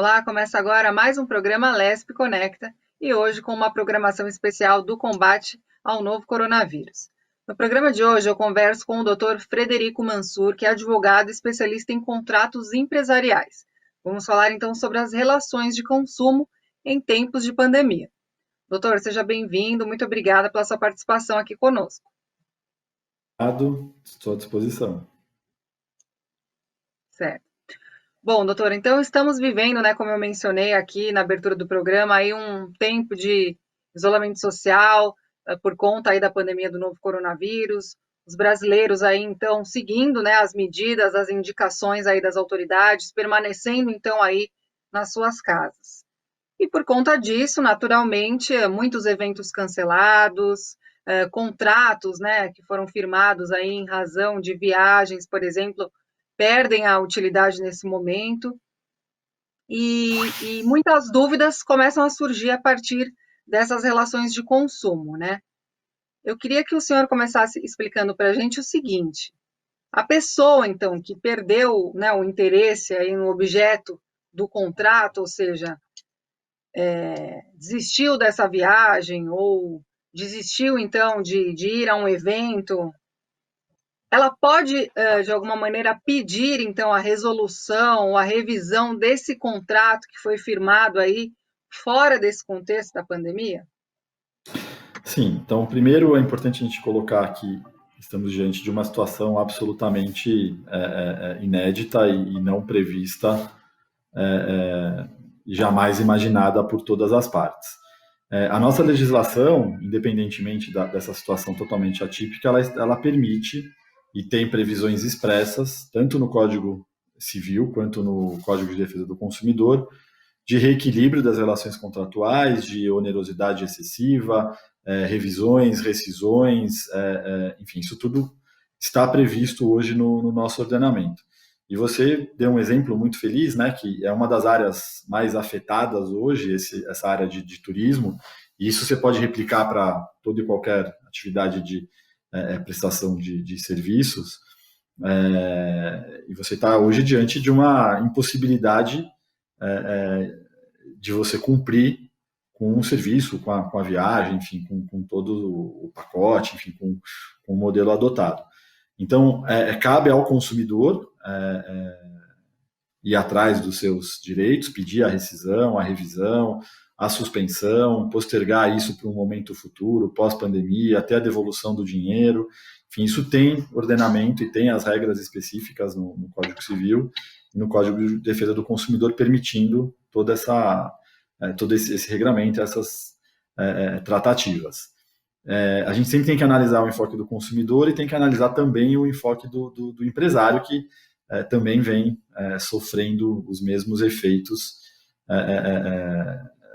Olá, começa agora mais um programa LESP Conecta e hoje com uma programação especial do combate ao novo coronavírus. No programa de hoje eu converso com o Dr. Frederico Mansur, que é advogado especialista em contratos empresariais. Vamos falar então sobre as relações de consumo em tempos de pandemia. Doutor, seja bem-vindo, muito obrigada pela sua participação aqui conosco. Estou à disposição. Certo. Bom, doutor, então estamos vivendo, como eu mencionei aqui na abertura do programa, aí um tempo de isolamento social por conta aí da pandemia do novo coronavírus. Os brasileiros aí, então, seguindo, as medidas, as indicações aí das autoridades, permanecendo, então, aí nas suas casas. E por conta disso, naturalmente, muitos eventos cancelados, contratos, que foram firmados aí em razão de viagens, por exemplo, perdem a utilidade nesse momento e muitas dúvidas começam a surgir a partir dessas relações de consumo, Eu queria que o senhor começasse explicando para a gente o seguinte: a pessoa, então, que perdeu, o interesse aí no objeto do contrato, ou seja, desistiu dessa viagem ou desistiu, então, de ir a um evento, ela pode, de alguma maneira, pedir, então, a resolução, a revisão desse contrato que foi firmado aí, fora desse contexto da pandemia? Sim, então, primeiro é importante a gente colocar que estamos diante de uma situação absolutamente inédita e não prevista e jamais imaginada por todas as partes. A nossa legislação, independentemente dessa situação totalmente atípica, ela permite e tem previsões expressas, tanto no Código Civil quanto no Código de Defesa do Consumidor, de reequilíbrio das relações contratuais, de onerosidade excessiva, revisões, rescisões, enfim, isso tudo está previsto hoje no nosso ordenamento. E você deu um exemplo muito feliz, que é uma das áreas mais afetadas hoje, essa área de turismo, e isso você pode replicar para toda e qualquer atividade de prestação de serviços, e você está hoje diante de uma impossibilidade de você cumprir com o serviço, com a viagem, enfim, com todo o pacote, enfim, com o modelo adotado. Então, cabe ao consumidor ir atrás dos seus direitos, pedir a rescisão, a revisão, a suspensão, postergar isso para um momento futuro, pós-pandemia, até a devolução do dinheiro. Enfim, isso tem ordenamento e tem as regras específicas no Código Civil e no Código de Defesa do Consumidor, permitindo todo esse regramento, essas tratativas. A gente sempre tem que analisar o enfoque do consumidor e tem que analisar também o enfoque do empresário, que também vem sofrendo os mesmos efeitos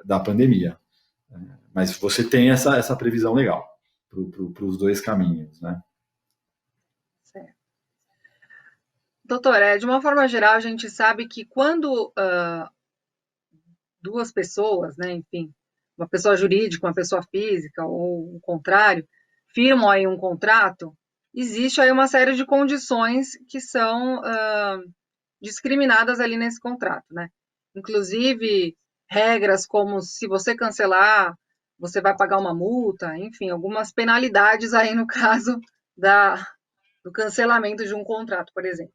da pandemia. Mas você tem essa previsão legal para os dois caminhos, Certo. Doutor, de uma forma geral, a gente sabe que quando duas pessoas, enfim, uma pessoa jurídica, uma pessoa física, ou o contrário, firmam aí um contrato, existe aí uma série de condições que são discriminadas ali nesse contrato, Inclusive, regras como se você cancelar, você vai pagar uma multa, enfim, algumas penalidades aí no caso do cancelamento de um contrato, por exemplo.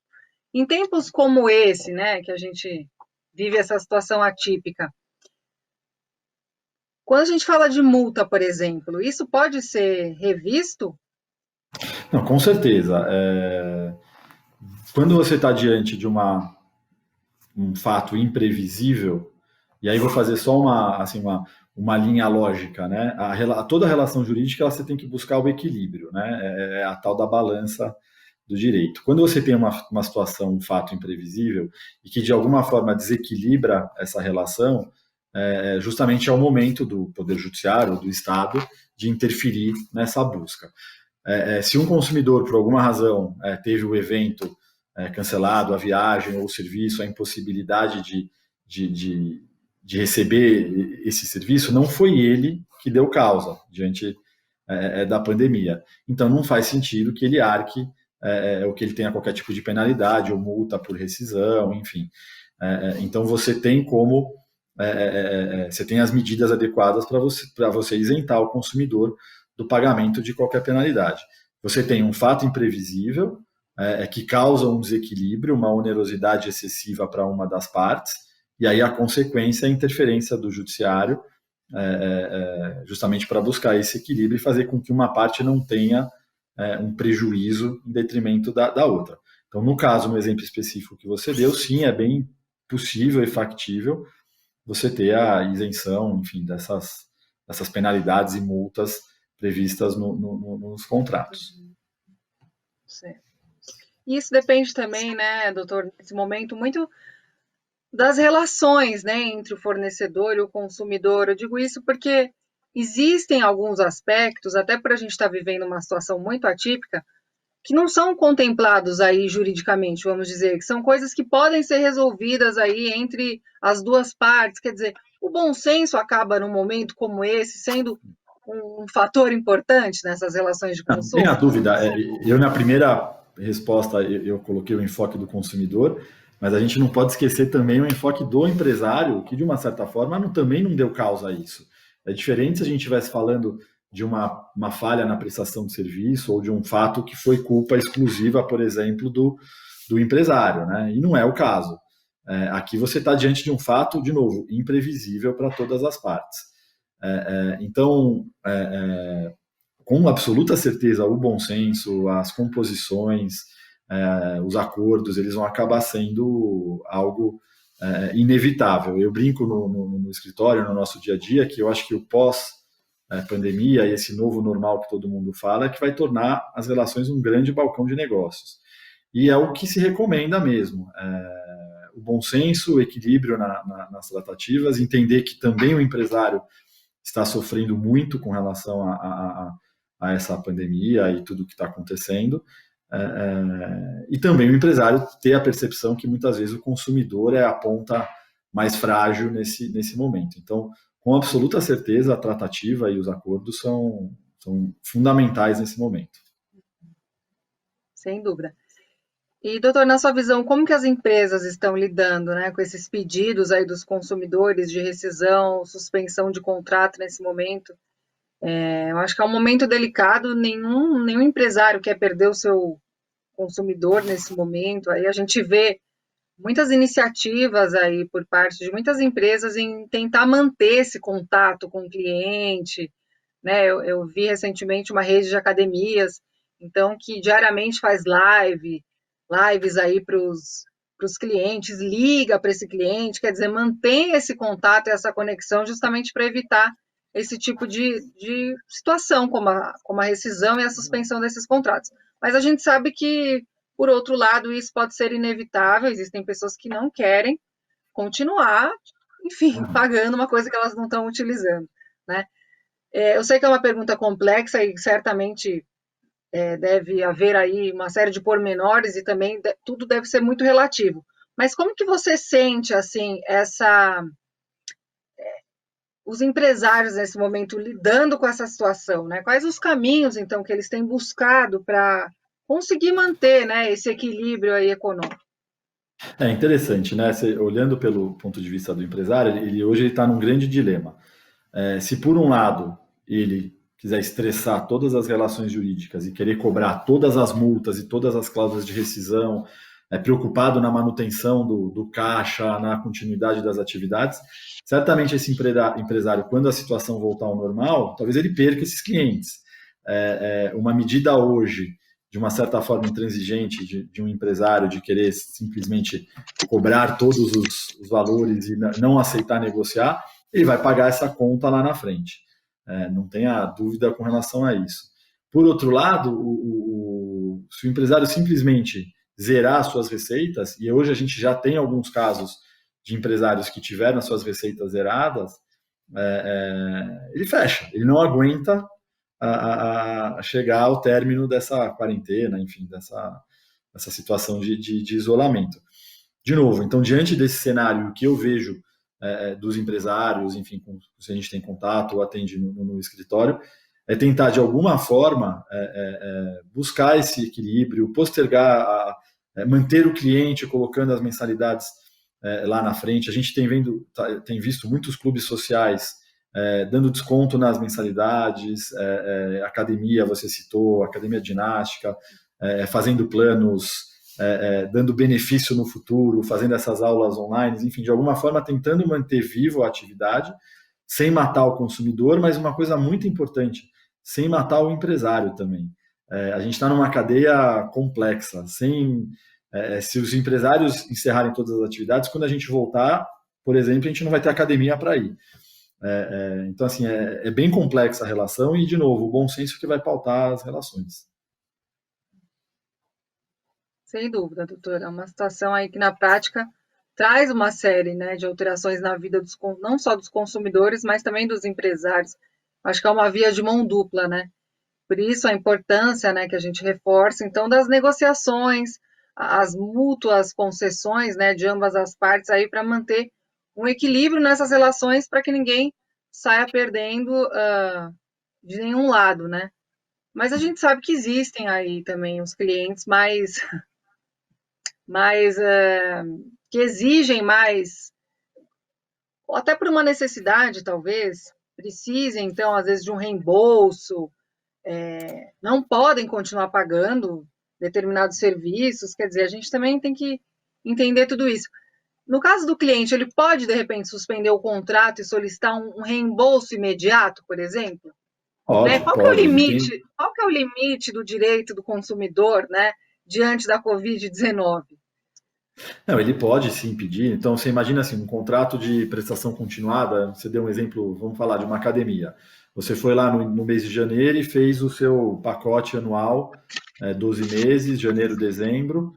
Em tempos como esse, que a gente vive essa situação atípica, quando a gente fala de multa, por exemplo, isso pode ser revisto? Não, com certeza. Quando você está diante de um fato imprevisível, e aí vou fazer só uma linha lógica, toda relação jurídica você tem que buscar o equilíbrio, É a tal da balança do direito. Quando você tem uma situação, um fato imprevisível, e que de alguma forma desequilibra essa relação, justamente é o momento do Poder Judiciário, do Estado, de interferir nessa busca. Se um consumidor, por alguma razão, teve o evento cancelado, a viagem ou o serviço, a impossibilidade de receber esse serviço, não foi ele que deu causa diante da pandemia. Então, não faz sentido que ele arque ou que ele tenha qualquer tipo de penalidade ou multa por rescisão, enfim. Então, você tem como, você tem as medidas adequadas para você isentar o consumidor do pagamento de qualquer penalidade. Você tem um fato imprevisível, que causa um desequilíbrio, uma onerosidade excessiva para uma das partes, e aí a consequência é a interferência do judiciário, justamente para buscar esse equilíbrio e fazer com que uma parte não tenha um prejuízo em detrimento da outra. Então, no caso, no exemplo específico que você deu, sim, é bem possível e factível você ter a isenção, enfim, dessas penalidades e multas previstas nos contratos. Certo. E isso depende também, né, doutor, nesse momento, muito das relações, né, entre o fornecedor e o consumidor. Eu digo isso porque existem alguns aspectos, até por a gente estar vivendo uma situação muito atípica, que não são contemplados aí juridicamente, vamos dizer, que são coisas que podem ser resolvidas aí entre as duas partes. Quer dizer, o bom senso acaba num momento como esse sendo um fator importante nessas relações de Não tenha consumo. dúvida. Eu, na primeira resposta, eu coloquei o enfoque do consumidor, mas a gente não pode esquecer também o enfoque do empresário, que, de uma certa forma, também não deu causa a isso. É diferente se a gente estivesse falando de uma falha na prestação de serviço ou de um fato que foi culpa exclusiva, por exemplo, do empresário, né? E não é o caso. Aqui você está diante de um fato, de novo, imprevisível para todas as partes. Então, com absoluta certeza, o bom senso, as composições, os acordos, eles vão acabar sendo algo inevitável. Eu brinco no escritório, no nosso dia a dia, que eu acho que o pós-pandemia e esse novo normal que todo mundo fala é que vai tornar as relações um grande balcão de negócios. E é o que se recomenda mesmo. O bom senso, o equilíbrio nas tratativas, entender que também o empresário está sofrendo muito com relação a essa pandemia e tudo o que está acontecendo, e também o empresário ter a percepção que muitas vezes o consumidor é a ponta mais frágil nesse momento. Então, com absoluta certeza, a tratativa e os acordos são fundamentais nesse momento. Sem dúvida. E, doutor, na sua visão, como que as empresas estão lidando, né, com esses pedidos aí dos consumidores de rescisão, suspensão de contrato nesse momento? Eu acho que é um momento delicado, nenhum empresário quer perder o seu consumidor nesse momento. Aí a gente vê muitas iniciativas aí por parte de muitas empresas em tentar manter esse contato com o cliente, né? Eu vi recentemente uma rede de academias, então, que diariamente faz lives aí para os clientes, liga para esse cliente, quer dizer, mantém esse contato e essa conexão justamente para evitar esse tipo de situação, como a rescisão e a suspensão desses contratos. Mas a gente sabe que, por outro lado, isso pode ser inevitável, existem pessoas que não querem continuar, enfim, pagando uma coisa que elas não estão utilizando, né? Eu sei que é uma pergunta complexa e certamente deve haver aí uma série de pormenores e também tudo deve ser muito relativo. Mas como que você sente, assim, os empresários nesse momento lidando com essa situação, né? Quais os caminhos, então, que eles têm buscado para conseguir manter, né, esse equilíbrio aí econômico? É interessante, né? Olhando pelo ponto de vista do empresário, ele hoje está num grande dilema. Se por um lado ele quiser estressar todas as relações jurídicas e querer cobrar todas as multas e todas as cláusulas de rescisão, preocupado na manutenção do caixa, na continuidade das atividades, certamente esse empresário, quando a situação voltar ao normal, talvez ele perca esses clientes. Uma medida hoje, de uma certa forma intransigente, de um empresário de querer simplesmente cobrar todos os valores e não aceitar negociar, ele vai pagar essa conta lá na frente. Não tenha dúvida com relação a isso. Por outro lado, se o empresário simplesmente zerar suas receitas, e hoje a gente já tem alguns casos de empresários que tiveram suas receitas zeradas, ele fecha, ele não aguenta a chegar ao término dessa quarentena, enfim, dessa situação de isolamento. De novo, então, diante desse cenário que eu vejo dos empresários, enfim, se a gente tem contato ou atende no escritório, é tentar, de alguma forma, buscar esse equilíbrio, postergar, manter o cliente colocando as mensalidades lá na frente. A gente tem visto muitos clubes sociais dando desconto nas mensalidades, academia, você citou, academia de ginástica, fazendo planos, dando benefício no futuro, fazendo essas aulas online, enfim, de alguma forma tentando manter vivo a atividade, sem matar o consumidor, mas uma coisa muito importante, sem matar o empresário também. A gente está numa cadeia complexa, se os empresários encerrarem todas as atividades, quando a gente voltar, por exemplo, a gente não vai ter academia para ir. Então, assim, é bem complexa a relação e, de novo, o bom senso que vai pautar as relações. Sem dúvida, doutora. É uma situação aí que, na prática, traz uma série, né, de alterações na vida não só dos consumidores, mas também dos empresários. Acho que é uma via de mão dupla, né? Por isso a importância, né, que a gente reforça, então, das negociações, as mútuas concessões, né, de ambas as partes aí para manter um equilíbrio nessas relações para que ninguém saia perdendo de nenhum lado, né? Mas a gente sabe que existem aí também os clientes mais que exigem mais, ou até por uma necessidade, talvez, precisem, então, às vezes, de um reembolso, não podem continuar pagando determinados serviços, quer dizer, a gente também tem que entender tudo isso. No caso do cliente, ele pode, de repente, suspender o contrato e solicitar um reembolso imediato, por exemplo? Né? Pode, Qual que é o pode. limite? Qual que é o limite do direito do consumidor, né, diante da Covid-19? Não, ele pode sim pedir. Então, você imagina assim, um contrato de prestação continuada, você deu um exemplo, vamos falar de uma academia. Você foi lá no mês de janeiro e fez o seu pacote anual, 12 meses, janeiro, dezembro,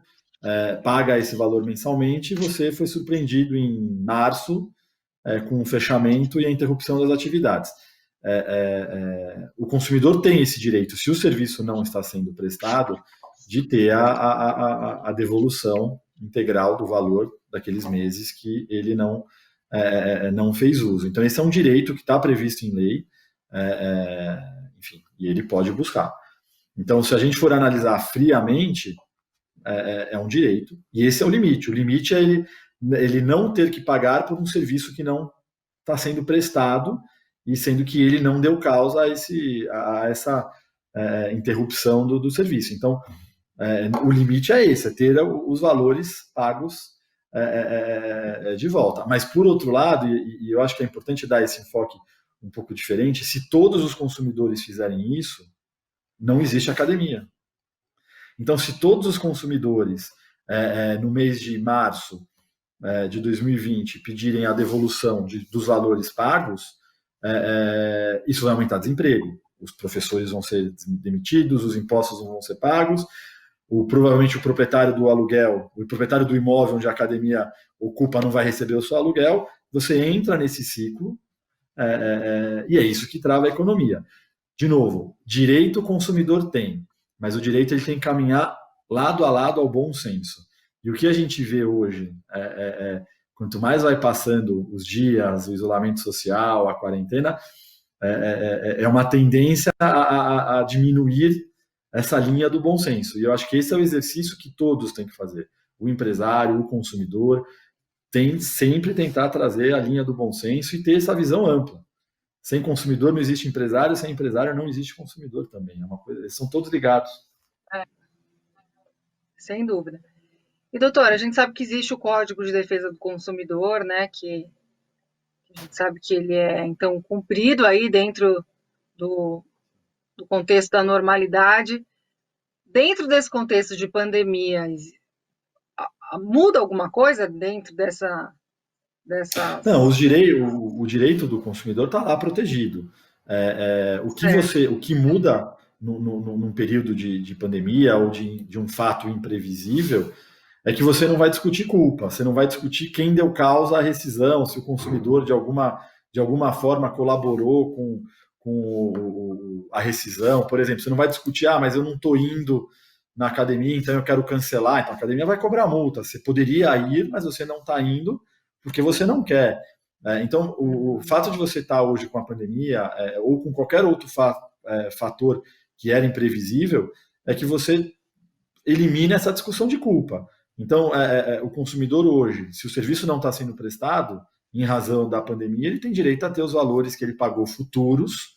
paga esse valor mensalmente e você foi surpreendido em março com o fechamento e a interrupção das atividades. O consumidor tem esse direito, se o serviço não está sendo prestado, de ter a devolução integral do valor daqueles meses que ele não fez uso. Então, esse é um direito que está previsto em lei, enfim, e ele pode buscar. Então, se a gente for analisar friamente, é um direito, e esse é o limite. O limite é ele não ter que pagar por um serviço que não está sendo prestado, e sendo que ele não deu causa a essa interrupção do serviço. Então, o limite é esse, é ter os valores pagos de volta. Mas, por outro lado, e eu acho que é importante dar esse enfoque um pouco diferente, se todos os consumidores fizerem isso, não existe academia. Então, se todos os consumidores, no mês de março de 2020, pedirem a devolução dos valores pagos, isso vai aumentar desemprego. Os professores vão ser demitidos, os impostos não vão ser pagos, provavelmente o proprietário do aluguel, o proprietário do imóvel onde a academia ocupa não vai receber o seu aluguel. Você entra nesse ciclo e é isso que trava a economia. De novo, direito o consumidor tem, mas o direito ele tem que caminhar lado a lado ao bom senso. E o que a gente vê hoje, quanto mais vai passando os dias, o isolamento social, a quarentena, é uma tendência a diminuir essa linha do bom senso. E eu acho que esse é o exercício que todos têm que fazer. O empresário, o consumidor, tem sempre tentar trazer a linha do bom senso e ter essa visão ampla. Sem consumidor não existe empresário, sem empresário não existe consumidor também. É uma coisa, eles são todos ligados. Sem dúvida. E, doutora, a gente sabe que existe o Código de Defesa do Consumidor, né, que a gente sabe que ele é, então, cumprido aí dentro do contexto da normalidade. Dentro desse contexto de pandemia, muda alguma coisa dentro dessas... Não, o direito do consumidor está lá protegido. O que muda num período de pandemia ou de um fato imprevisível é que você não vai discutir culpa, você não vai discutir quem deu causa à rescisão, se o consumidor de alguma forma colaborou com a rescisão, por exemplo. Você não vai discutir, mas eu não estou indo na academia, então eu quero cancelar. Então a academia vai cobrar multa. Você poderia ir, mas você não está indo porque você não quer. Então, o fato de você estar hoje com a pandemia ou com qualquer outro fator que era imprevisível é que você elimina essa discussão de culpa. Então, o consumidor hoje, se o serviço não está sendo prestado, em razão da pandemia, ele tem direito a ter os valores que ele pagou futuros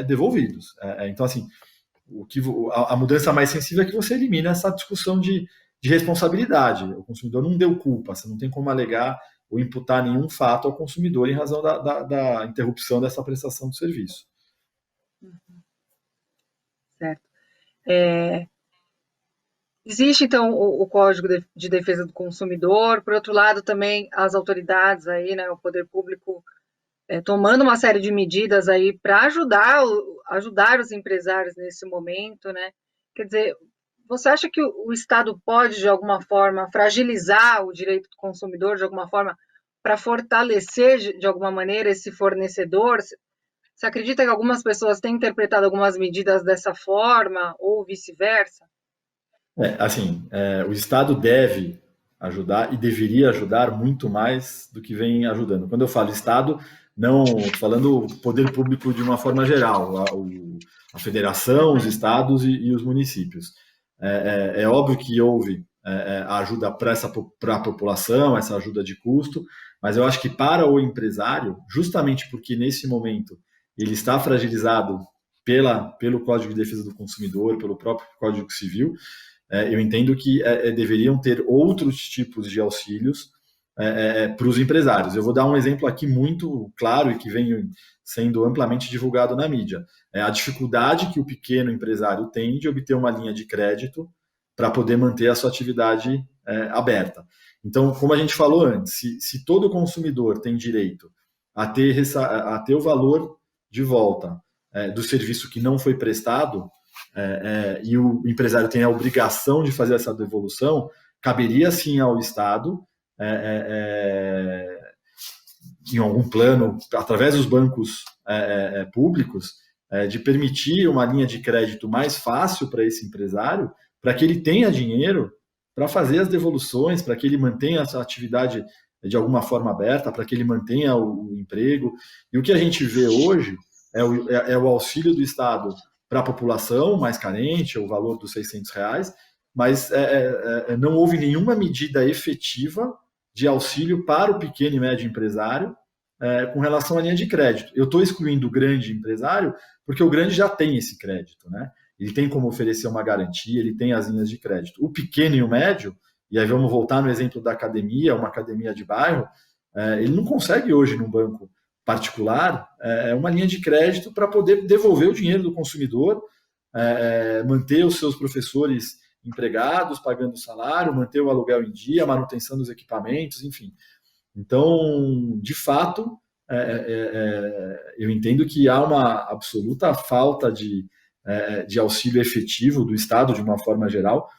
devolvidos. Então, assim, a mudança mais sensível é que você elimina essa discussão de responsabilidade. O consumidor não deu culpa, você não tem como alegar ou imputar nenhum fato ao consumidor em razão da interrupção dessa prestação do serviço. Certo. Existe, então, o Código de Defesa do Consumidor, por outro lado, também as autoridades aí, né, o poder público, tomando uma série de medidas aí para ajudar os empresários nesse momento, né? Quer dizer, você acha que o Estado pode, de alguma forma, fragilizar o direito do consumidor, de alguma forma, para fortalecer, de alguma maneira, esse fornecedor? Você acredita que algumas pessoas têm interpretado algumas medidas dessa forma, ou vice-versa? O Estado deve ajudar e deveria ajudar muito mais do que vem ajudando. Quando eu falo Estado, não estou falando poder público de uma forma geral, a federação, os estados e os municípios. É óbvio que houve a ajuda para a população, essa ajuda de custo, mas eu acho que para o empresário, justamente porque nesse momento ele está fragilizado pelo Código de Defesa do Consumidor, pelo próprio Código Civil, eu entendo que deveriam ter outros tipos de auxílios para os empresários. Eu vou dar um exemplo aqui muito claro e que vem sendo amplamente divulgado na mídia. A dificuldade que o pequeno empresário tem de obter uma linha de crédito para poder manter a sua atividade aberta. Então, como a gente falou antes, se todo consumidor tem direito a ter o valor de volta do serviço que não foi prestado, e o empresário tem a obrigação de fazer essa devolução, caberia sim ao Estado, em algum plano, através dos bancos públicos, de permitir uma linha de crédito mais fácil para esse empresário, para que ele tenha dinheiro para fazer as devoluções, para que ele mantenha essa atividade de alguma forma aberta, para que ele mantenha o emprego. E o que a gente vê hoje é o auxílio do Estado para a população mais carente, o valor dos R$ 600, mas não houve nenhuma medida efetiva de auxílio para o pequeno e médio empresário com relação à linha de crédito. Eu estou excluindo o grande empresário porque o grande já tem esse crédito, né? Ele tem como oferecer uma garantia, ele tem as linhas de crédito. O pequeno e o médio, e aí vamos voltar no exemplo da academia, uma academia de bairro, ele não consegue hoje num banco particular uma linha de crédito para poder devolver o dinheiro do consumidor, manter os seus professores empregados, pagando salário, manter o aluguel em dia, a manutenção dos equipamentos, enfim. Então, de fato, eu entendo que há uma absoluta falta de auxílio efetivo do Estado, de uma forma geral,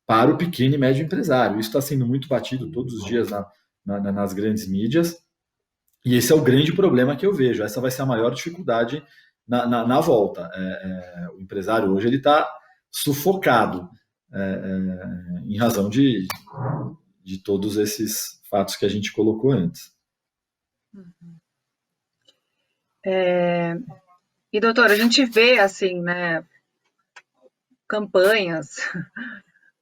para o pequeno e médio empresário. Isso está sendo muito batido todos os dias nas grandes mídias, e esse é o grande problema que eu vejo. Essa vai ser a maior dificuldade na volta. O empresário hoje ele está sufocado em razão de todos esses fatos que a gente colocou antes. E, doutor, a gente vê, assim, né, campanhas,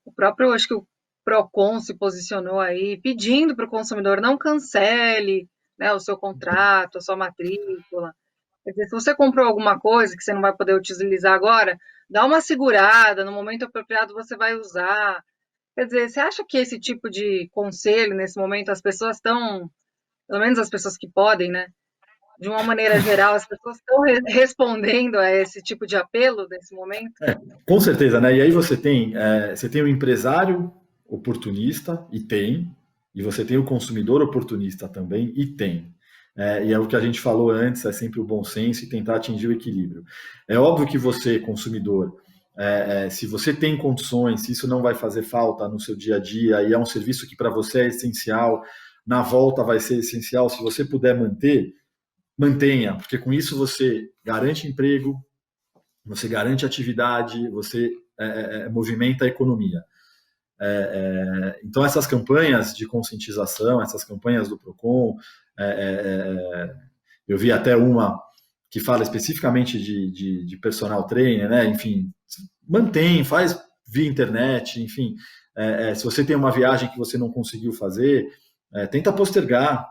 o próprio, acho que o Procon se posicionou aí, pedindo para o consumidor não cancele, né, o seu contrato, a sua matrícula. Quer dizer, se você comprou alguma coisa que você não vai poder utilizar agora, dá uma segurada, no momento apropriado você vai usar. Quer dizer, você acha que esse tipo de conselho, nesse momento, as pessoas estão, pelo menos as pessoas que podem, né, de uma maneira geral, as pessoas estão respondendo a esse tipo de apelo nesse momento? Com certeza, né? E aí você tem o empresário oportunista, e você tem o consumidor oportunista também, e tem. E é o que a gente falou antes, é sempre o bom senso e tentar atingir o equilíbrio. É óbvio que você, consumidor, se você tem condições, se isso não vai fazer falta no seu dia a dia, e é um serviço que para você é essencial, na volta vai ser essencial, se você puder mantenha, porque com isso você garante emprego, você garante atividade, você movimenta a economia. Então, essas campanhas de conscientização, essas campanhas do Procon, eu vi até uma que fala especificamente de personal trainer, né? Enfim, faz via internet, enfim, Se você tem uma viagem que você não conseguiu fazer, tenta postergar.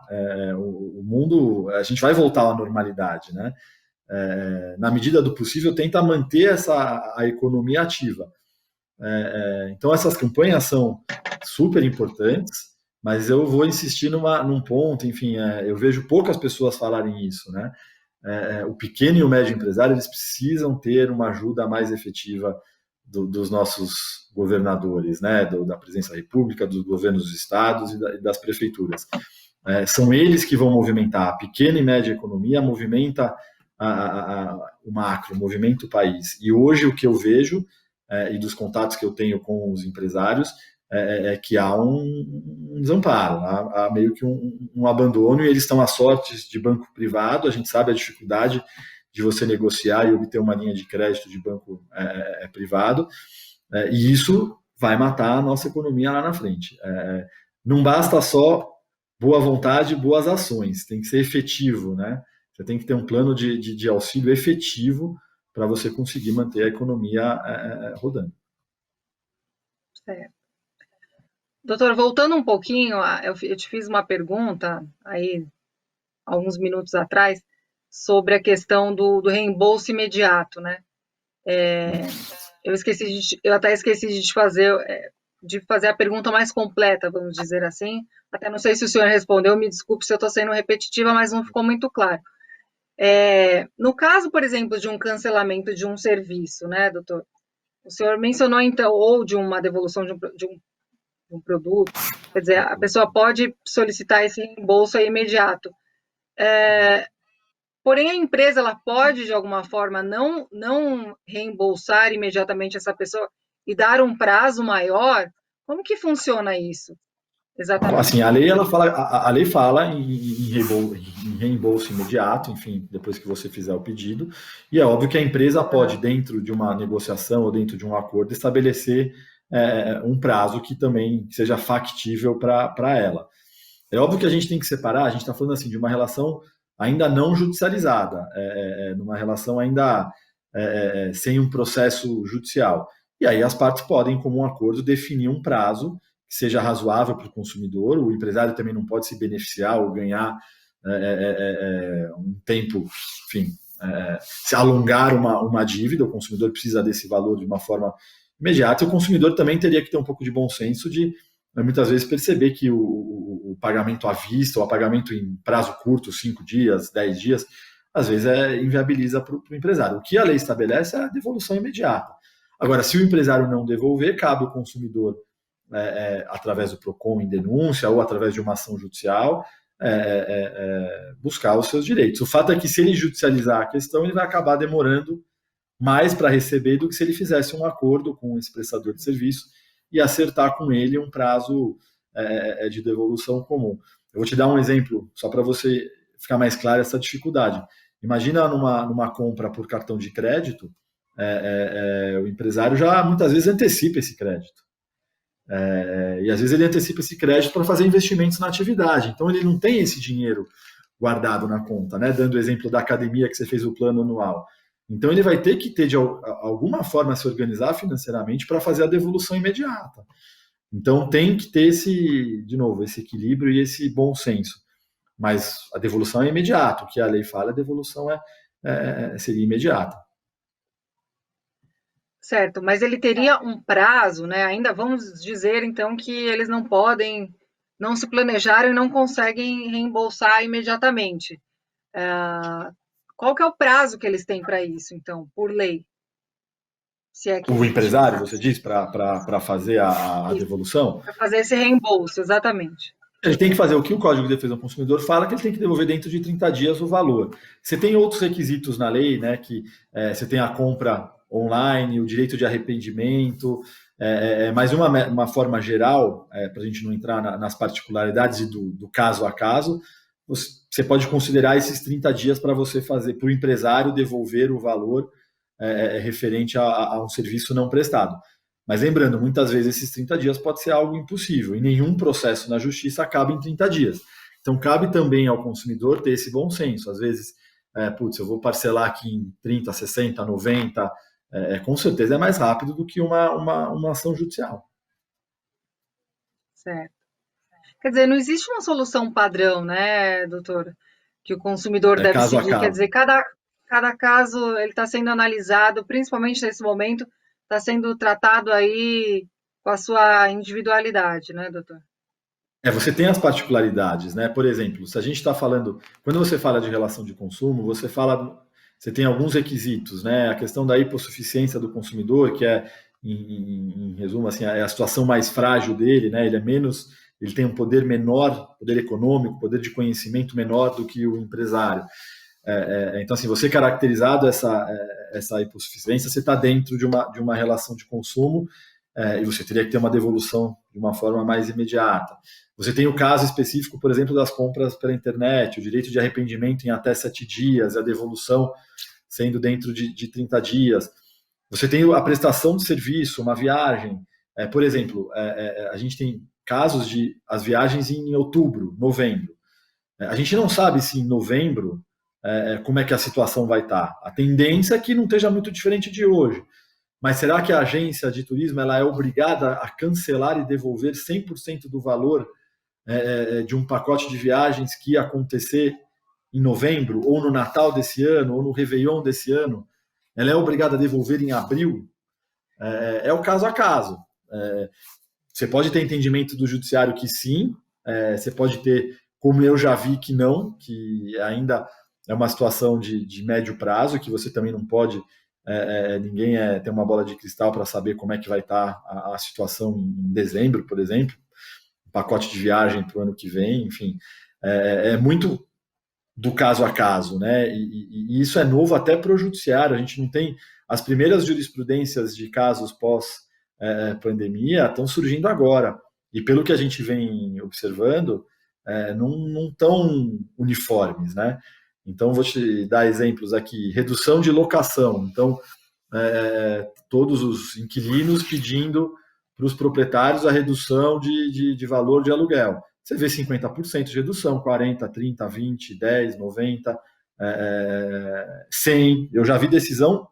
O mundo, a gente vai voltar à normalidade, né? Na medida do possível, tenta manter a economia ativa. Então, essas campanhas são super importantes, mas eu vou insistir num ponto, enfim, eu vejo poucas pessoas falarem isso, né? O pequeno e o médio empresário, eles precisam ter uma ajuda mais efetiva dos nossos governadores, né? Da presidência da República, dos governos dos estados e das prefeituras. São eles que vão movimentar a pequena e média economia, movimenta o macro, movimenta o país. E hoje o que eu vejo, e dos contatos que eu tenho com os empresários, que há um desamparo, há meio que um abandono, e eles estão à sorte de banco privado. A gente sabe a dificuldade de você negociar e obter uma linha de crédito de banco privado, e isso vai matar a nossa economia lá na frente. Não basta só boa vontade e boas ações, tem que ser efetivo, né? Você tem que ter um plano de auxílio efetivo para você conseguir manter a economia rodando. Certo. Doutor, voltando um pouquinho, eu te fiz uma pergunta aí, alguns minutos atrás, sobre a questão do reembolso imediato, né? Eu até esqueci de fazer a pergunta mais completa, vamos dizer assim. Até não sei se o senhor respondeu, me desculpe se eu estou sendo repetitiva, mas não ficou muito claro. No caso, por exemplo, de um cancelamento de um serviço, né, doutor? O senhor mencionou, então, ou de uma devolução de um produto, quer dizer, a pessoa pode solicitar esse reembolso aí imediato. Porém, a empresa ela pode, de alguma forma, não reembolsar imediatamente essa pessoa e dar um prazo maior? Como que funciona isso? Exatamente. Assim, a lei fala em reembolso imediato, enfim, depois que você fizer o pedido, e é óbvio que a empresa pode, dentro de uma negociação ou dentro de um acordo, estabelecer um prazo que também seja factível para ela. É óbvio que a gente tem que separar, a gente está falando assim de uma relação ainda não judicializada, numa relação ainda sem um processo judicial. E aí as partes podem, como um acordo, definir um prazo que seja razoável para o consumidor. O empresário também não pode se beneficiar ou ganhar um tempo, enfim, se alongar uma dívida. O consumidor precisa desse valor de uma forma imediata, e o consumidor também teria que ter um pouco de bom senso de muitas vezes perceber que o pagamento à vista ou o pagamento em prazo curto, 5 dias, 10 dias, às vezes inviabiliza para o empresário. O que a lei estabelece é a devolução imediata. Agora, se o empresário não devolver, cabe ao consumidor, através do PROCON em denúncia ou através de uma ação judicial, buscar os seus direitos. O fato é que, se ele judicializar a questão, ele vai acabar demorando mais para receber do que se ele fizesse um acordo com esse prestador de serviço e acertar com ele um prazo de devolução comum. Eu vou te dar um exemplo, só para você ficar mais claro essa dificuldade. Imagina numa compra por cartão de crédito, o empresário já muitas vezes antecipa esse crédito. E às vezes ele antecipa esse crédito para fazer investimentos na atividade. Então ele não tem esse dinheiro guardado na conta, né? Dando o exemplo da academia que você fez o plano anual. Então ele vai ter que ter, de alguma forma, se organizar financeiramente para fazer a devolução imediata. Então tem que ter de novo, esse equilíbrio e esse bom senso. Mas a devolução é imediata. O que a lei fala, a devolução seria imediata. Certo, mas ele teria um prazo, né? Ainda vamos dizer, então, que eles não se planejaram e não conseguem reembolsar imediatamente. Qual que é o prazo que eles têm para isso, então, por lei? Se é que o empresário, você diz, para fazer a devolução? Para fazer esse reembolso, exatamente. Ele tem que fazer o que o Código de Defesa do Consumidor fala, que ele tem que devolver dentro de 30 dias o valor. Você tem outros requisitos na lei, né? Que você tem a compra online, o direito de arrependimento, mas uma forma geral, para a gente não entrar nas particularidades e do caso a caso, você pode considerar esses 30 dias para você fazer, para o empresário devolver o valor referente a um serviço não prestado. Mas lembrando, muitas vezes esses 30 dias pode ser algo impossível, e nenhum processo na justiça acaba em 30 dias. Então, cabe também ao consumidor ter esse bom senso. Às vezes, eu vou parcelar aqui em 30, 60, 90, com certeza é mais rápido do que uma ação judicial. Certo. Quer dizer, não existe uma solução padrão, né, doutor, que o consumidor É deve caso a seguir. Quer caso. dizer, cada caso ele está sendo analisado, principalmente nesse momento, está sendo tratado aí com a sua individualidade, né, doutor? Você tem as particularidades, né? Por exemplo, se a gente está falando, quando você fala de relação de consumo, você tem alguns requisitos, né? A questão da hipossuficiência do consumidor, que é, em resumo, assim, é a situação mais frágil dele, né? Ele tem um poder menor, poder econômico, poder de conhecimento menor do que o empresário. Então, assim, você caracterizado essa hipossuficiência, você está dentro de uma relação de consumo e você teria que ter uma devolução de uma forma mais imediata. Você tem o caso específico, por exemplo, das compras pela internet, o direito de arrependimento em até 7 dias, a devolução sendo dentro de 30 dias. Você tem a prestação de serviço, uma viagem. Por exemplo, a gente tem casos de as viagens em outubro, novembro. A gente não sabe se em novembro como é que a situação vai estar. A tendência é que não esteja muito diferente de hoje. Mas será que a agência de turismo ela é obrigada a cancelar e devolver 100% do valor de um pacote de viagens que ia acontecer em novembro, ou no Natal desse ano, ou no Réveillon desse ano? Ela é obrigada a devolver em abril? O caso a caso. Você pode ter entendimento do judiciário que sim, você pode ter, como eu já vi, que não, que ainda é uma situação de médio prazo, que você também não pode, ninguém tem uma bola de cristal para saber como é que vai estar a situação em dezembro, por exemplo, um pacote de viagem para o ano que vem, enfim, é muito do caso a caso, né? E isso é novo até para o judiciário. A gente não tem as primeiras jurisprudências de casos pós pandemia estão surgindo agora. E pelo que a gente vem observando, não estão uniformes, né? Então, vou te dar exemplos aqui. Redução de locação. Então, todos os inquilinos pedindo para os proprietários a redução de valor de aluguel. Você vê 50% de redução, 40, 30, 20, 10, 90, 100. Eu já vi decisão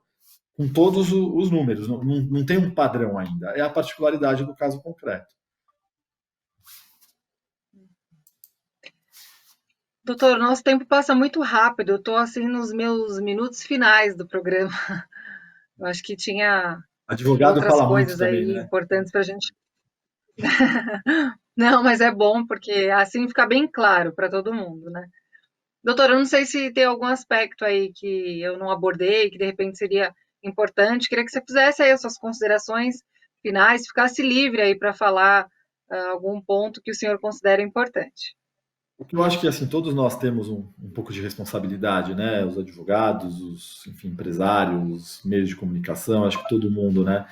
com todos os números, não tem um padrão ainda, é a particularidade do caso concreto. Doutor, nosso tempo passa muito rápido, eu estou assim nos meus minutos finais do programa. Eu acho que tinha Advogado outras fala muito coisas também, aí né? importantes para a gente. Não, mas é bom porque assim fica bem claro para todo mundo, né? Doutor, eu não sei se tem algum aspecto aí que eu não abordei, que de repente seria importante. Queria que você fizesse aí as suas considerações finais, ficasse livre aí para falar algum ponto que o senhor considera importante. O que eu acho que assim todos nós temos um pouco de responsabilidade, né? Os advogados, os enfim, empresários, os meios de comunicação, acho que todo mundo, né?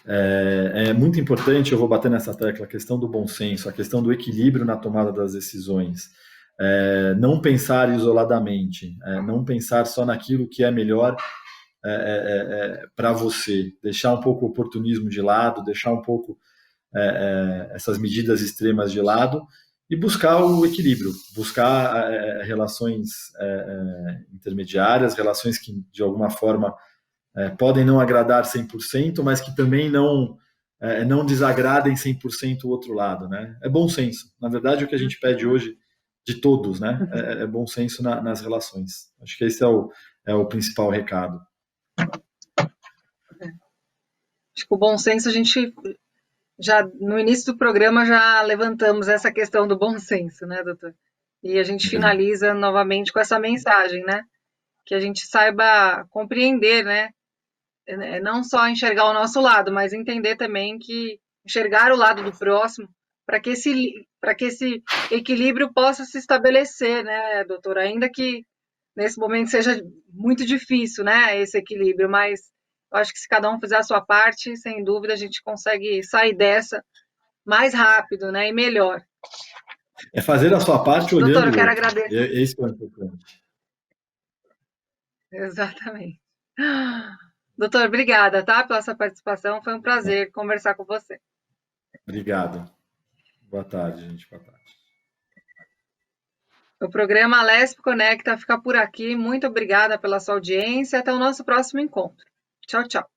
É muito importante, eu vou bater nessa tecla, a questão do bom senso, a questão do equilíbrio na tomada das decisões. Não pensar isoladamente, não pensar só naquilo que é melhor para você, deixar um pouco o oportunismo de lado, deixar um pouco essas medidas extremas de lado e buscar o equilíbrio, buscar relações intermediárias, relações que de alguma forma podem não agradar 100%, mas que também não desagradem 100% o outro lado, né? É bom senso. Na verdade, o que a gente pede hoje de todos, né? É bom senso nas relações. Acho que esse é o principal recado. Acho que o bom senso a gente já no início do programa já levantamos essa questão do bom senso, né, doutor? E a gente finaliza novamente com essa mensagem, né? Que a gente saiba compreender, né? Não só enxergar o nosso lado, mas entender também que enxergar o lado do próximo para que esse equilíbrio possa se estabelecer, né, doutor? Ainda que nesse momento seja muito difícil, né, esse equilíbrio, mas eu acho que se cada um fizer a sua parte, sem dúvida a gente consegue sair dessa mais rápido, né, e melhor. É fazer a sua parte Doutor, olhando eu o quero outro. agradecer. Esse é o importante. Exatamente. Doutor, obrigada, tá, pela sua participação. Foi um prazer conversar com você. Obrigado. Boa tarde, gente. Boa tarde. O programa Lesp Conecta fica por aqui. Muito obrigada pela sua audiência. Até o nosso próximo encontro. Tchau, tchau.